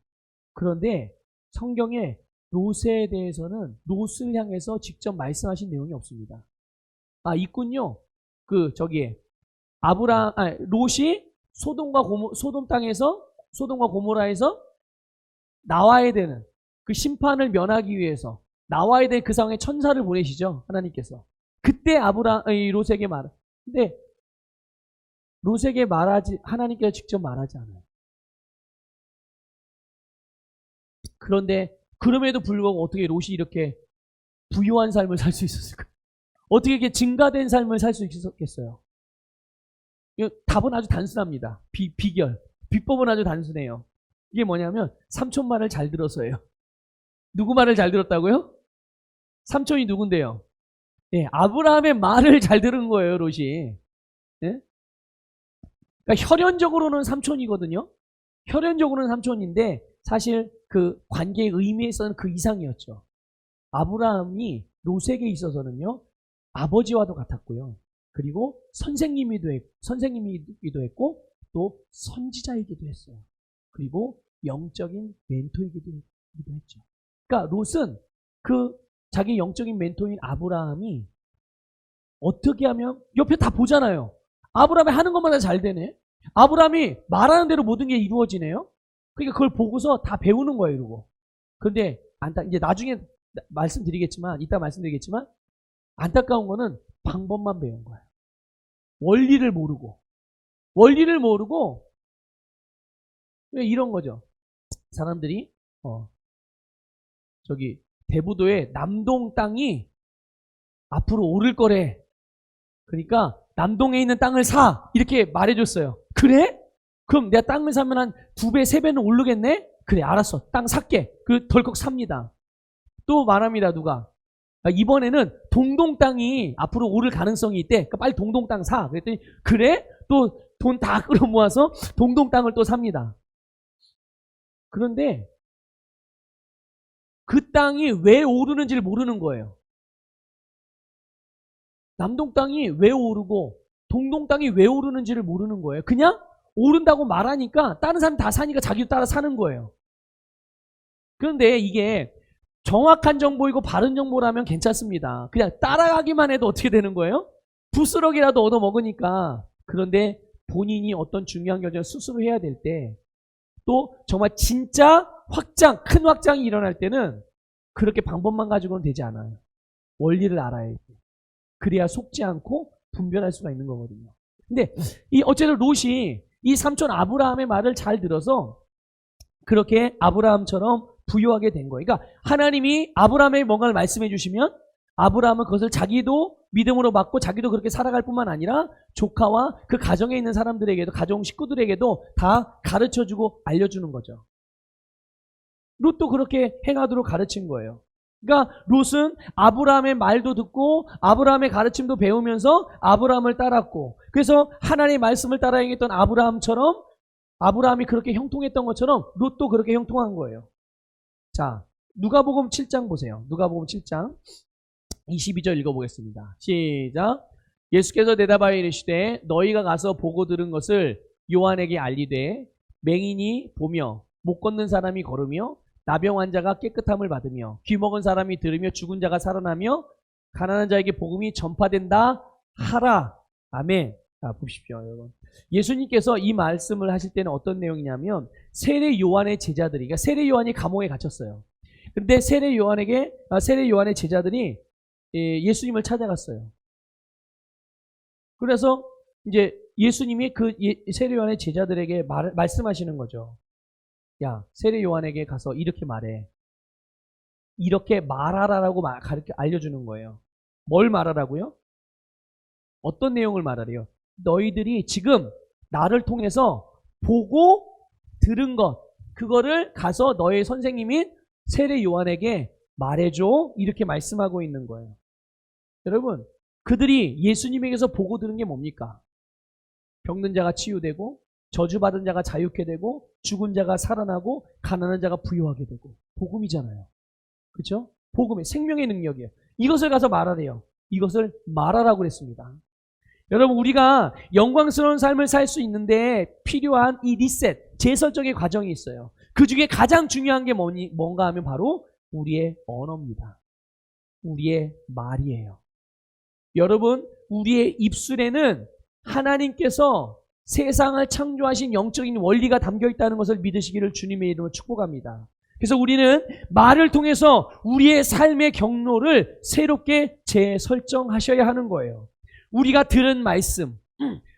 그런데 성경에 롯에 대해서는, 롯을 향해서 직접 말씀하신 내용이 없습니다. 있군요. 롯이 소돔과 고모라에서 나와야 되는, 그 심판을 면하기 위해서 나와야 될 그 상황에 천사를 보내시죠, 하나님께서. 그때 롯에게 근데 롯에게 하나님께서 직접 말하지 않아요. 그런데 그럼에도 불구하고 어떻게 롯이 이렇게 부유한 삶을 살 수 있었을까? 어떻게 이렇게 증가된 삶을 살 수 있었겠어요? 답은 아주 단순합니다. 비법은 아주 단순해요. 이게 뭐냐면 삼촌 말을 잘 들어서예요. 누구 말을 잘 들었다고요? 삼촌이 누군데요? 예, 아브라함의 말을 잘 들은 거예요, 롯이. 예? 그러니까 혈연적으로는 삼촌이거든요. 혈연적으로는 삼촌인데 사실 그 관계의 의미에서는 그 이상이었죠. 아브라함이 롯에게 있어서는요, 아버지와도 같았고요. 그리고 선생님이기도 했고, 또 선지자이기도 했어요. 그리고 영적인 멘토이기도 했죠. 그러니까 롯은 자기 영적인 멘토인 아브라함이 어떻게 하면 옆에 다 보잖아요. 아브라함이 하는 것마다 잘 되네. 아브라함이 말하는 대로 모든 게 이루어지네요. 그러니까 그걸 보고서 다 배우는 거예요, 이러고. 그런데 이제 나중에 이따 말씀드리겠지만 안타까운 거는 방법만 배운 거예요. 원리를 모르고 왜 이런 거죠. 사람들이 대부도의 남동 땅이 앞으로 오를 거래. 그러니까 남동에 있는 땅을 사, 이렇게 말해줬어요. 그래? 그럼 내가 땅을 사면 한 2배, 3배는 오르겠네? 그래, 알았어. 땅 살게. 덜컥 삽니다. 또 말합니다, 누가. 이번에는 동동 땅이 앞으로 오를 가능성이 있대. 그러니까 빨리 동동 땅 사. 그랬더니, 그래? 또 돈 다 끌어모아서 동동 땅을 또 삽니다. 그런데 그 땅이 왜 오르는지를 모르는 거예요. 남동 땅이 왜 오르고 동동 땅이 왜 오르는지를 모르는 거예요. 그냥 오른다고 말하니까 다른 사람 다 사니까 자기도 따라 사는 거예요. 그런데 이게 정확한 정보이고 바른 정보라면 괜찮습니다. 그냥 따라가기만 해도 어떻게 되는 거예요? 부스러기라도 얻어먹으니까. 그런데 본인이 어떤 중요한 결정을 스스로 해야 될 때, 또 정말 진짜 확장, 큰 확장이 일어날 때는 그렇게 방법만 가지고는 되지 않아요. 원리를 알아야 돼. 그래야 속지 않고 분별할 수가 있는 거거든요. 근데 어쨌든 롯이 이 삼촌 아브라함의 말을 잘 들어서 그렇게 아브라함처럼 부유하게 된 거예요. 그러니까 하나님이 아브라함에게 뭔가를 말씀해 주시면 아브라함은 그것을 자기도 믿음으로 받고 자기도 그렇게 살아갈 뿐만 아니라 조카와 그 가정에 있는 사람들에게도, 가정 식구들에게도 다 가르쳐주고 알려주는 거죠. 롯도 그렇게 행하도록 가르친 거예요. 그러니까 롯은 아브라함의 말도 듣고 아브라함의 가르침도 배우면서 아브라함을 따랐고, 그래서 하나님의 말씀을 따라 행했던 아브라함처럼, 아브라함이 그렇게 형통했던 것처럼 롯도 그렇게 형통한 거예요. 자, 누가복음 7장 보세요. 누가복음 7장 22절 읽어보겠습니다. 시작. 예수께서 대답하여 이르시되 너희가 가서 보고 들은 것을 요한에게 알리되 맹인이 보며 못 걷는 사람이 걸으며 나병 환자가 깨끗함을 받으며 귀 먹은 사람이 들으며 죽은 자가 살아나며 가난한 자에게 복음이 전파된다 하라. 아멘. 자, 보십시오, 여러분. 예수님께서 이 말씀을 하실 때는 어떤 내용이냐면 세례 요한의 제자들이, 그러니까 세례 요한이 감옥에 gat혔어요. 근데 세례 요한의 제자들이 예수님을 찾아갔어요. 그래서 이제 예수님이 그 세례 요한의 제자들에게 말씀하시는 거죠. 야, 세례 요한에게 가서 이렇게 말해. 이렇게 말하라라고 알려주는 거예요. 뭘 말하라고요? 어떤 내용을 말하래요? 너희들이 지금 나를 통해서 보고 들은 것, 그거를 가서 너의 선생님인 세례 요한에게 말해줘. 이렇게 말씀하고 있는 거예요. 여러분, 그들이 예수님에게서 보고 들은 게 뭡니까? 병든 자가 치유되고 저주받은 자가 자유케 되고 죽은 자가 살아나고 가난한 자가 부유하게 되고, 복음이잖아요. 그렇죠? 복음의 생명의 능력이에요. 이것을 가서 말하래요. 이것을 말하라고 그랬습니다. 여러분, 우리가 영광스러운 삶을 살 수 있는데 필요한 이 리셋, 재설정의 과정이 있어요. 그 중에 가장 중요한 게 뭔가 하면 바로 우리의 언어입니다. 우리의 말이에요. 여러분, 우리의 입술에는 하나님께서 세상을 창조하신 영적인 원리가 담겨 있다는 것을 믿으시기를 주님의 이름으로 축복합니다. 그래서 우리는 말을 통해서 우리의 삶의 경로를 새롭게 재설정하셔야 하는 거예요. 우리가 들은 말씀,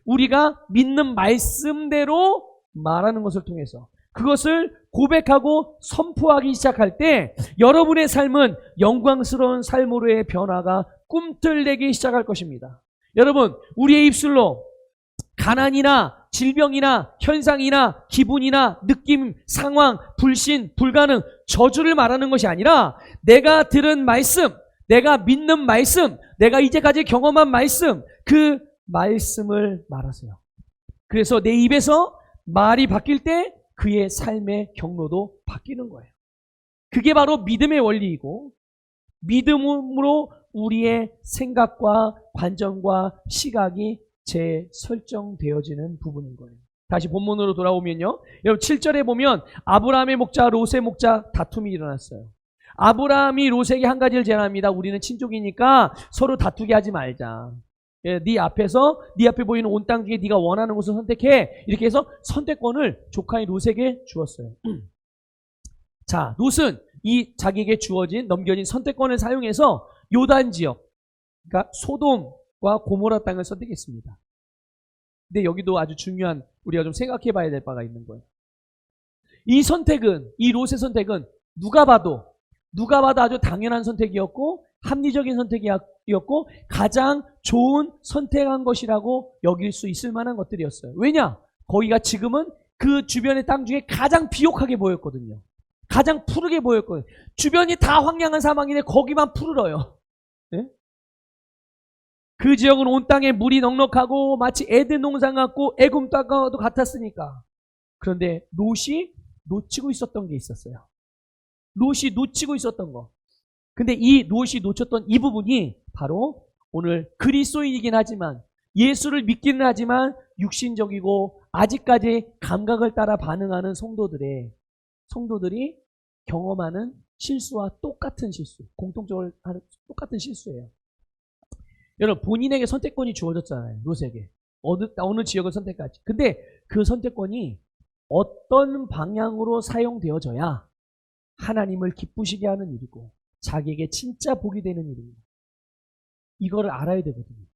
우리가 믿는 말씀대로 말하는 것을 통해서 그것을 고백하고 선포하기 시작할 때 여러분의 삶은 영광스러운 삶으로의 변화가 꿈틀대기 시작할 것입니다. 여러분, 우리의 입술로 가난이나 질병이나 현상이나 기분이나 느낌, 상황, 불신, 불가능, 저주를 말하는 것이 아니라 내가 들은 말씀, 내가 믿는 말씀, 내가 이제까지 경험한 말씀, 그 말씀을 말하세요. 그래서 내 입에서 말이 바뀔 때 그의 삶의 경로도 바뀌는 거예요. 그게 바로 믿음의 원리이고, 믿음으로 우리의 생각과 관점과 시각이 재설정되어지는 부분인 거예요. 다시 본문으로 돌아오면요, 여러분 7절에 보면 아브라함의 목자, 롯의 목자 다툼이 일어났어요. 아브라함이 롯에게 한 가지를 제안합니다. 우리는 친족이니까 서로 다투게 하지 말자. 네 앞에 보이는 온 땅 중에 네가 원하는 곳을 선택해. 이렇게 해서 선택권을 조카인 롯에게 주었어요. 자, 롯은 이 자기에게 넘겨진 선택권을 사용해서 요단 지역, 그러니까 소돔과 고모라 땅을 선택했습니다. 근데 여기도 아주 중요한, 우리가 좀 생각해 봐야 될 바가 있는 거예요. 이 롯의 선택은 누가 봐도 아주 당연한 선택이었고 합리적인 선택이었고 가장 좋은 선택한 것이라고 여길 수 있을 만한 것들이었어요. 왜냐? 거기가 지금은 그 주변의 땅 중에 가장 비옥하게 보였거든요. 가장 푸르게 보였거든요. 주변이 다 황량한 사막인데 거기만 푸르러요. 네? 그 지역은 온 땅에 물이 넉넉하고 마치 에덴 동산 같고 애굽 땅과도 같았으니까. 그런데 롯이 놓치고 있었던 게 있었어요. 롯이 놓치고 있었던 거. 근데 이 롯이 놓쳤던 이 부분이 바로 오늘 그리스도인이긴 하지만 예수를 믿기는 하지만 육신적이고 아직까지 감각을 따라 반응하는 성도들이 경험하는 실수와 똑같은 실수, 공통적으로 하는 똑같은 실수예요. 여러분, 본인에게 선택권이 주어졌잖아요. 롯에게. 어느 지역을 선택할지. 근데 그 선택권이 어떤 방향으로 사용되어져야 하나님을 기쁘시게 하는 일이고 자기에게 진짜 복이 되는 일입니다. 이거를 알아야 되거든요.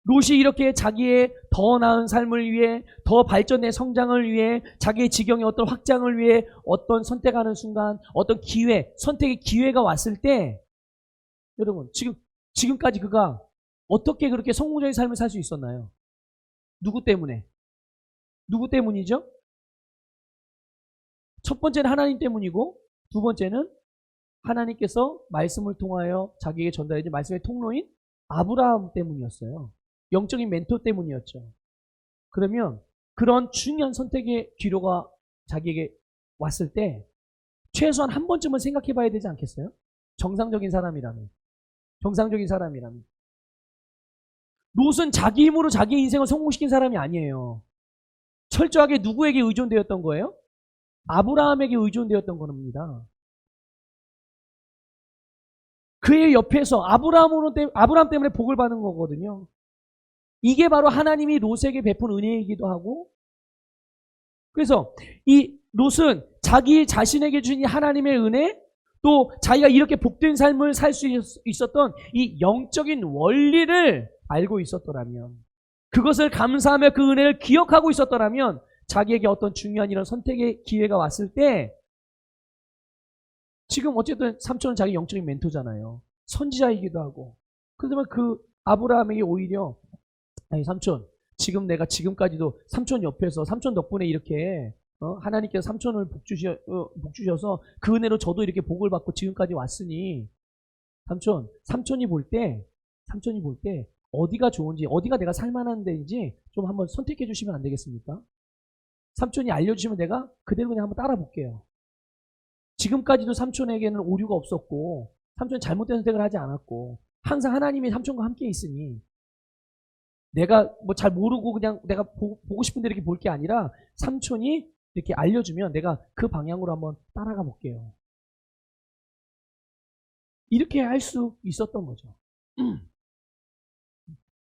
롯이 이렇게 자기의 더 나은 삶을 위해, 더 발전의 성장을 위해, 자기의 지경의 어떤 확장을 위해 어떤 선택하는 순간, 어떤 기회, 선택의 기회가 왔을 때, 여러분, 지금까지 그가 어떻게 그렇게 성공적인 삶을 살 수 있었나요? 누구 때문에? 누구 때문이죠? 첫 번째는 하나님 때문이고, 두 번째는 하나님께서 말씀을 통하여 자기에게 전달해준 말씀의 통로인 아브라함 때문이었어요. 영적인 멘토 때문이었죠. 그러면 그런 중요한 선택의 기로가 자기에게 왔을 때 최소한 한 번쯤은 생각해 봐야 되지 않겠어요? 정상적인 사람이라면. 롯은 자기 힘으로 자기 인생을 성공시킨 사람이 아니에요. 철저하게 누구에게 의존되었던 거예요? 아브라함에게 의존되었던 겁니다. 그의 옆에서 아브라함 때문에 복을 받는 거거든요. 이게 바로 하나님이 롯에게 베푼 은혜이기도 하고, 그래서 이 롯은 자기 자신에게 주신 하나님의 은혜, 또 자기가 이렇게 복된 삶을 살 수 있었던 이 영적인 원리를 알고 있었더라면, 그것을 감사하며 그 은혜를 기억하고 있었더라면 자기에게 어떤 중요한 이런 선택의 기회가 왔을 때, 지금 어쨌든 삼촌은 자기 영적인 멘토잖아요. 선지자이기도 하고. 그러면 그 아브라함에게 오히려, 아니 삼촌, 지금 내가 지금까지도 삼촌 옆에서 삼촌 덕분에 이렇게 하나님께서 삼촌을 복 주셔서 그 은혜로 저도 이렇게 복을 받고 지금까지 왔으니, 삼촌이 볼 때 어디가 좋은지, 어디가 내가 살만한 데인지 좀 한번 선택해 주시면 안 되겠습니까? 삼촌이 알려주시면 내가 그대로 그냥 한번 따라 볼게요. 지금까지도 삼촌에게는 오류가 없었고, 삼촌이 잘못된 선택을 하지 않았고, 항상 하나님이 삼촌과 함께 있으니, 내가 뭐 잘 모르고 그냥 내가 보고 싶은데 이렇게 볼 게 아니라, 삼촌이 이렇게 알려주면 내가 그 방향으로 한번 따라가 볼게요. 이렇게 할 수 있었던 거죠.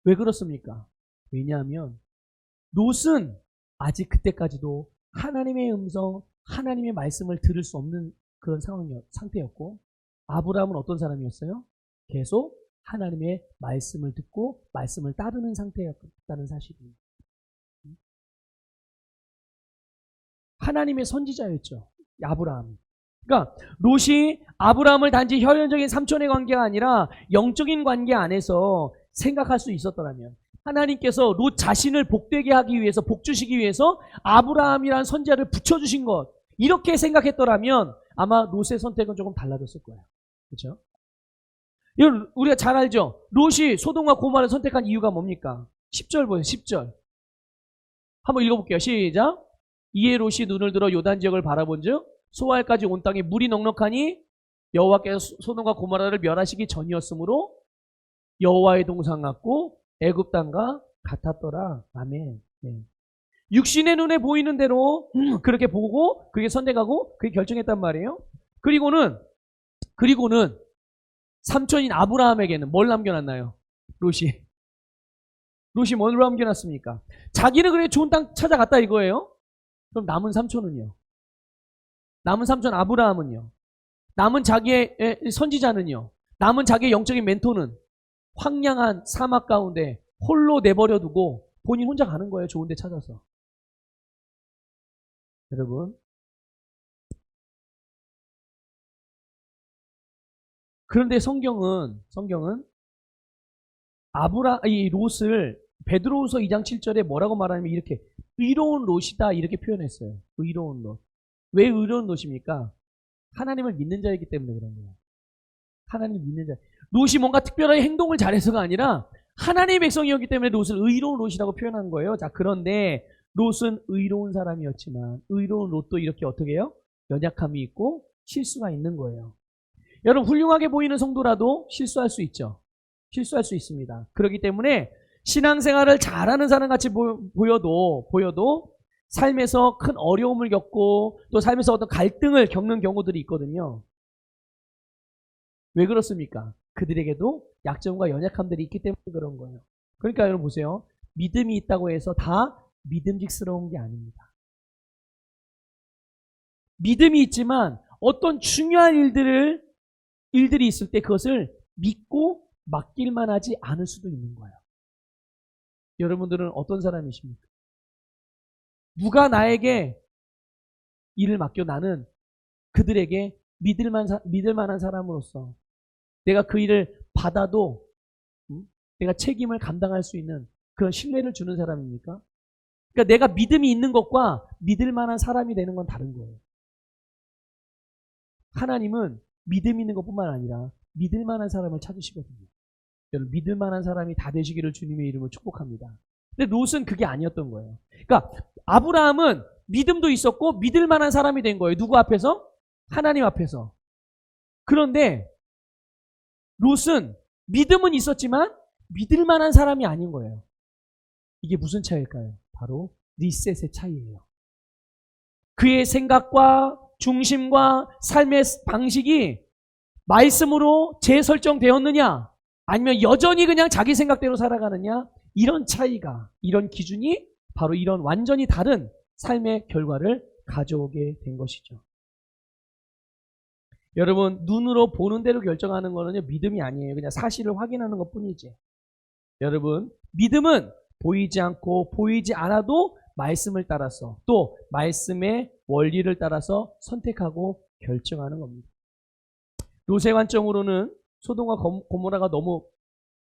왜 그렇습니까? 왜냐하면 롯은 아직 그때까지도 하나님의 음성, 하나님의 말씀을 들을 수 없는 그런 상태였고, 아브라함은 어떤 사람이었어요? 계속 하나님의 말씀을 듣고 말씀을 따르는 상태였다는 사실입니다. 하나님의 선지자였죠, 아브라함. 그러니까 롯이 아브라함을 단지 혈연적인 삼촌의 관계가 아니라 영적인 관계 안에서 생각할 수 있었더라면, 하나님께서 롯 자신을 복되게 하기 위해서, 복 주시기 위해서 아브라함이라는 선지자를 붙여주신 것, 이렇게 생각했더라면 아마 롯의 선택은 조금 달라졌을 거예요. 그렇죠? 이건 우리가 잘 알죠? 롯이 소돔과 고모라를 선택한 이유가 뭡니까? 10절 보세요. 10절. 한번 읽어볼게요. 시작. 이에 롯이 눈을 들어 요단 지역을 바라본즉 소알까지 온 땅에 물이 넉넉하니 여호와께서 소돔과 고모라를 멸하시기 전이었으므로 여호와의 동상 같고 애굽 땅과 같았더라. 아멘. 네. 육신의 눈에 보이는 대로 그렇게 보고 그게 선택하고 그게 결정했단 말이에요. 그리고는 삼촌인 아브라함에게는 뭘 남겨놨나요? 롯이 뭘 남겨놨습니까? 자기는 그래 좋은 땅 찾아갔다 이거예요. 그럼 남은 삼촌은요? 남은 삼촌 아브라함은요? 남은 자기의 선지자는요? 남은 자기의 영적인 멘토는 황량한 사막 가운데 홀로 내버려 두고 본인 혼자 가는 거예요. 좋은 데 찾아서. 여러분, 그런데 성경은 이 롯을 베드로후서 2장 7절에 뭐라고 말하냐면 이렇게 의로운 롯이다 이렇게 표현했어요. 의로운 롯. 왜 의로운 롯입니까? 하나님을 믿는 자이기 때문에 그런 거예요. 하나님 믿는 자. 롯이 뭔가 특별하게 행동을 잘해서가 아니라 하나님의 백성이었기 때문에 롯을 의로운 롯이라고 표현한 거예요. 자, 그런데 롯은 의로운 사람이었지만 의로운 롯도 이렇게 어떻게 해요? 연약함이 있고 실수가 있는 거예요. 여러분 훌륭하게 보이는 성도라도 실수할 수 있죠. 실수할 수 있습니다. 그렇기 때문에 신앙생활을 잘하는 사람 같이 보여도 삶에서 큰 어려움을 겪고 또 삶에서 어떤 갈등을 겪는 경우들이 있거든요. 왜 그렇습니까? 그들에게도 약점과 연약함들이 있기 때문에 그런 거예요. 그러니까 여러분 보세요. 믿음이 있다고 해서 다 믿음직스러운 게 아닙니다. 믿음이 있지만 어떤 중요한 일들이 있을 때 그것을 믿고 맡길만 하지 않을 수도 있는 거예요. 여러분들은 어떤 사람이십니까? 누가 나에게 일을 맡겨 나는 그들에게 믿을 만한 사람으로서 내가 그 일을 받아도 내가 책임을 감당할 수 있는 그런 신뢰를 주는 사람입니까? 그러니까 내가 믿음이 있는 것과 믿을 만한 사람이 되는 건 다른 거예요. 하나님은 믿음 있는 것뿐만 아니라 믿을 만한 사람을 찾으시거든요. 여러분 믿을 만한 사람이 다 되시기를 주님의 이름으로 축복합니다. 근데 롯은 그게 아니었던 거예요. 그러니까 아브라함은 믿음도 있었고 믿을 만한 사람이 된 거예요. 누구 앞에서? 하나님 앞에서. 그런데 롯은 믿음은 있었지만 믿을 만한 사람이 아닌 거예요. 이게 무슨 차이일까요? 바로 리셋의 차이예요. 그의 생각과 중심과 삶의 방식이 말씀으로 재설정되었느냐 아니면 여전히 그냥 자기 생각대로 살아가느냐, 이런 차이가, 이런 기준이 바로 이런 완전히 다른 삶의 결과를 가져오게 된 것이죠. 여러분 눈으로 보는 대로 결정하는 거는 믿음이 아니에요. 그냥 사실을 확인하는 것뿐이지. 여러분 믿음은 보이지 않고 보이지 않아도 말씀을 따라서 또 말씀의 원리를 따라서 선택하고 결정하는 겁니다. 롯의 관점으로는 소돔과 고모라가 너무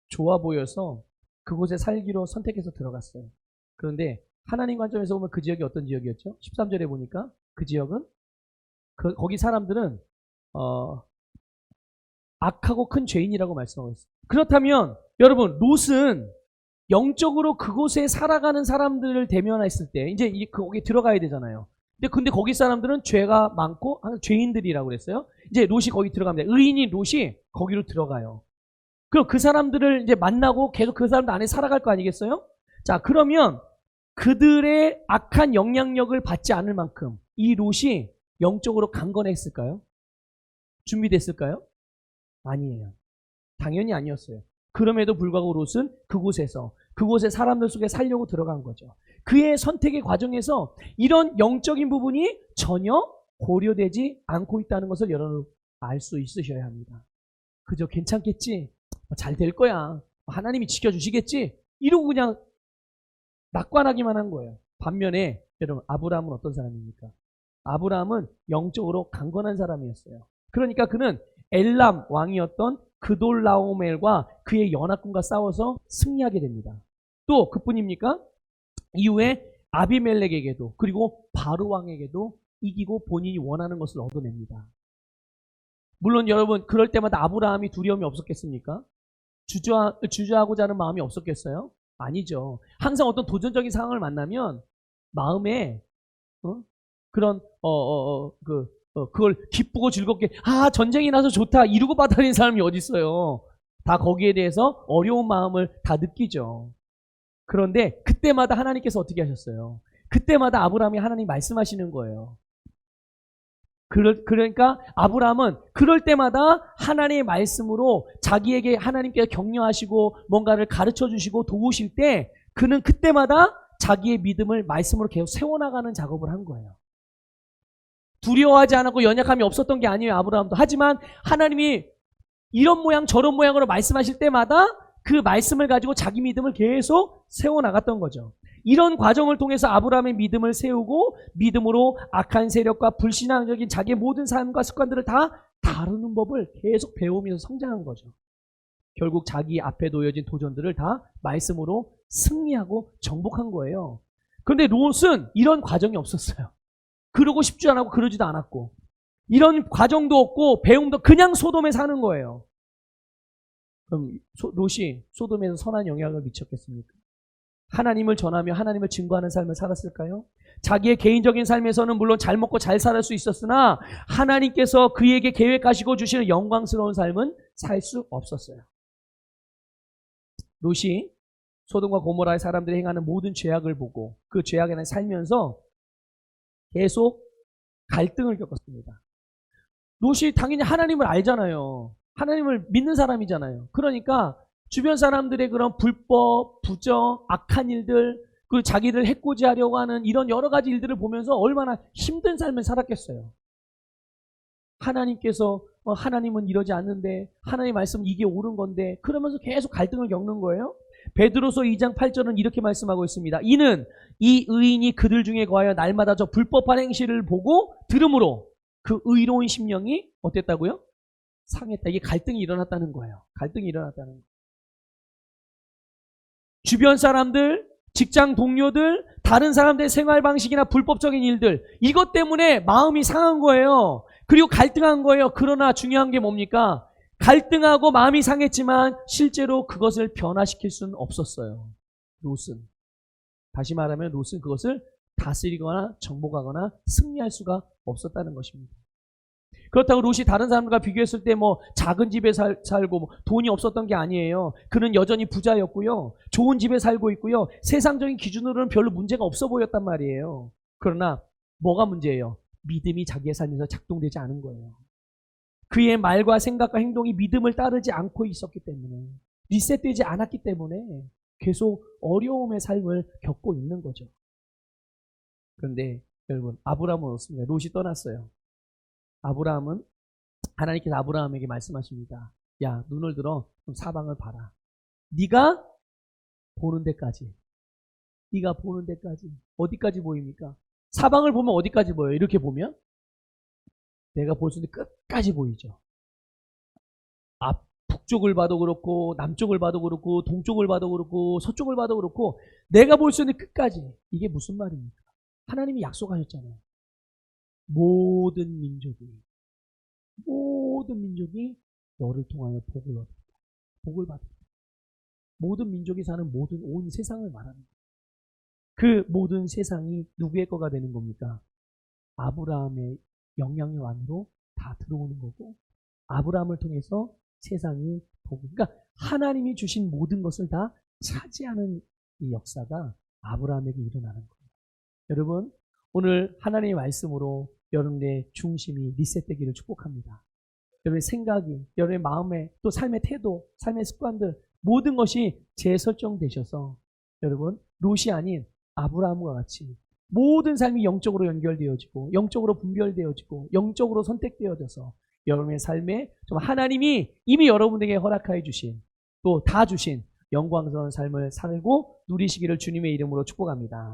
좋아 보여서 그곳에 살기로 선택해서 들어갔어요. 그런데 하나님 관점에서 보면 그 지역이 어떤 지역이었죠? 13절에 보니까 그 지역은 거기 사람들은 악하고 큰 죄인이라고 말씀하고 있어요. 그렇다면 여러분 롯은 영적으로 그곳에 살아가는 사람들을 대면했을 때 이제 거기 들어가야 되잖아요. 근데 거기 사람들은 죄가 많고 죄인들이라고 그랬어요. 이제 롯이 거기 들어갑니다. 의인인 롯이 거기로 들어가요. 그럼 그 사람들을 이제 만나고 계속 그 사람들 안에 살아갈 거 아니겠어요? 자, 그러면 그들의 악한 영향력을 받지 않을 만큼 이 롯이 영적으로 강건했을까요? 준비됐을까요? 아니에요. 당연히 아니었어요. 그럼에도 불구하고 롯은 그곳의 사람들 속에 살려고 들어간 거죠. 그의 선택의 과정에서 이런 영적인 부분이 전혀 고려되지 않고 있다는 것을 여러분 알 수 있으셔야 합니다. 그저 괜찮겠지? 잘 될 거야. 하나님이 지켜주시겠지? 이러고 그냥 낙관하기만 한 거예요. 반면에 여러분 아브라함은 어떤 사람입니까? 아브라함은 영적으로 강건한 사람이었어요. 그러니까 그는 엘람 왕이었던 그돌라오멜과 그의 연합군과 싸워서 승리하게 됩니다. 또 그뿐입니까? 이후에 아비멜렉에게도 그리고 바로 왕에게도 이기고 본인이 원하는 것을 얻어냅니다. 물론 여러분 그럴 때마다 아브라함이 두려움이 없었겠습니까? 주저하고자 하는 마음이 없었겠어요? 아니죠. 항상 어떤 도전적인 상황을 만나면 마음에 그걸 기쁘고 즐겁게 전쟁이 나서 좋다 이러고 받아들이는 사람이 어디 있어요. 다 거기에 대해서 어려운 마음을 다 느끼죠. 그런데 그때마다 하나님께서 어떻게 하셨어요? 그때마다 아브라함이 하나님 말씀하시는 거예요. 그러니까 아브라함은 그럴 때마다 하나님의 말씀으로 자기에게 하나님께서 격려하시고 뭔가를 가르쳐 주시고 도우실 때 그는 그때마다 자기의 믿음을 말씀으로 계속 세워나가는 작업을 한 거예요. 두려워하지 않았고 연약함이 없었던 게 아니에요, 아브라함도. 하지만 하나님이 이런 모양 저런 모양으로 말씀하실 때마다 그 말씀을 가지고 자기 믿음을 계속 세워나갔던 거죠. 이런 과정을 통해서 아브라함의 믿음을 세우고 믿음으로 악한 세력과 불신앙적인 자기의 모든 삶과 습관들을 다 다루는 법을 계속 배우면서 성장한 거죠. 결국 자기 앞에 놓여진 도전들을 다 말씀으로 승리하고 정복한 거예요. 그런데 롯은 이런 과정이 없었어요. 그러고 싶지 않았고 그러지도 않았고 이런 과정도 없고 배움도 그냥 소돔에 사는 거예요. 그럼 롯이 소돔에서 선한 영향을 미쳤겠습니까? 하나님을 전하며 하나님을 증거하는 삶을 살았을까요? 자기의 개인적인 삶에서는 물론 잘 먹고 잘 살 수 있었으나 하나님께서 그에게 계획하시고 주시는 영광스러운 삶은 살 수 없었어요. 롯이 소돔과 고모라의 사람들이 행하는 모든 죄악을 보고 그 죄악에 대해 살면서 계속 갈등을 겪었습니다. 롯이 당연히 하나님을 알잖아요. 하나님을 믿는 사람이잖아요. 그러니까 주변 사람들의 그런 불법, 부정, 악한 일들, 그 자기를 해코지 하려고 하는 이런 여러 가지 일들을 보면서 얼마나 힘든 삶을 살았겠어요. 하나님께서 하나님은 이러지 않는데 하나님 말씀은 이게 옳은 건데 그러면서 계속 갈등을 겪는 거예요. 베드로서 2장 8절은 이렇게 말씀하고 있습니다. 이는 이 의인이 그들 중에 거하여 날마다 저 불법한 행실을 보고 들음으로 그 의로운 심령이 어땠다고요? 상했다. 이게 갈등이 일어났다는 거예요. 갈등이 일어났다는 거예요. 주변 사람들, 직장 동료들, 다른 사람들의 생활 방식이나 불법적인 일들, 이것 때문에 마음이 상한 거예요. 그리고 갈등한 거예요. 그러나 중요한 게 뭡니까? 갈등하고 마음이 상했지만 실제로 그것을 변화시킬 수는 없었어요. 롯은. 다시 말하면 롯은 그것을 다스리거나 정복하거나 승리할 수가 없었다는 것입니다. 그렇다고 롯이 다른 사람들과 비교했을 때 작은 집에 살고 돈이 없었던 게 아니에요. 그는 여전히 부자였고요. 좋은 집에 살고 있고요. 세상적인 기준으로는 별로 문제가 없어 보였단 말이에요. 그러나 뭐가 문제예요? 믿음이 자기의 삶에서 작동되지 않은 거예요. 그의 말과 생각과 행동이 믿음을 따르지 않고 있었기 때문에, 리셋되지 않았기 때문에 계속 어려움의 삶을 겪고 있는 거죠. 그런데 여러분, 아브라함은 어떻습니까? 롯이 떠났어요. 아브라함은 하나님께서 아브라함에게 말씀하십니다. 야, 눈을 들어 사방을 봐라. 네가 보는 데까지. 네가 보는 데까지. 어디까지 보입니까? 사방을 보면 어디까지 보여요? 이렇게 보면 내가 볼 수 있는 끝까지 보이죠. 북쪽을 봐도 그렇고 남쪽을 봐도 그렇고 동쪽을 봐도 그렇고 서쪽을 봐도 그렇고 내가 볼 수 있는 끝까지. 이게 무슨 말입니까? 하나님이 약속하셨잖아요. 모든 민족이 너를 통하여 복을 얻는다. 복을 받는다. 모든 민족이 사는 모든 온 세상을 말하는 거예요. 그 모든 세상이 누구의 거가 되는 겁니까? 아브라함의 영향력 안으로 다 들어오는 거고 아브라함을 통해서 세상이 복을. 그러니까 하나님이 주신 모든 것을 다 차지하는 이 역사가 아브라함에게 일어나는 거예요. 여러분, 오늘 하나님의 말씀으로 여러분의 중심이 리셋되기를 축복합니다. 여러분의 생각이, 여러분의 마음에, 또 삶의 태도, 삶의 습관들 모든 것이 재설정되셔서 여러분 롯이 아닌 아브라함과 같이 모든 삶이 영적으로 연결되어지고 영적으로 분별되어지고 영적으로 선택되어져서 여러분의 삶에 좀 하나님이 이미 여러분에게 허락하여 주신 또 다 주신 영광스러운 삶을 살고 누리시기를 주님의 이름으로 축복합니다.